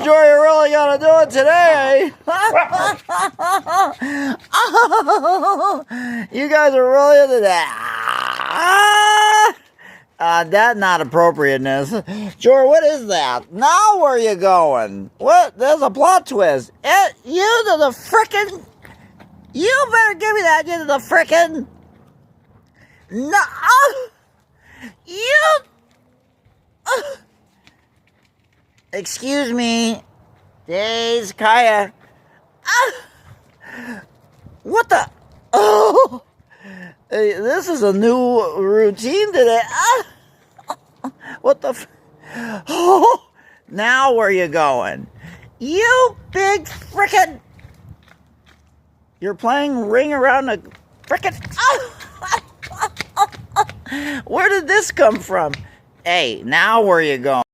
Joy, you're really gonna do it today, You guys are really into that. That not appropriateness. Joy, what is that? Now where are you going? What? There's a plot twist. You to the frickin'... You better give me that, you to the frickin'... No! You... Excuse me. Days, Kaya. What the? Oh! Hey, this is a new routine today. What the? Oh! Now where you going? You big frickin'... You're playing ring around a frickin'... Where did this come from? Hey, now where you going?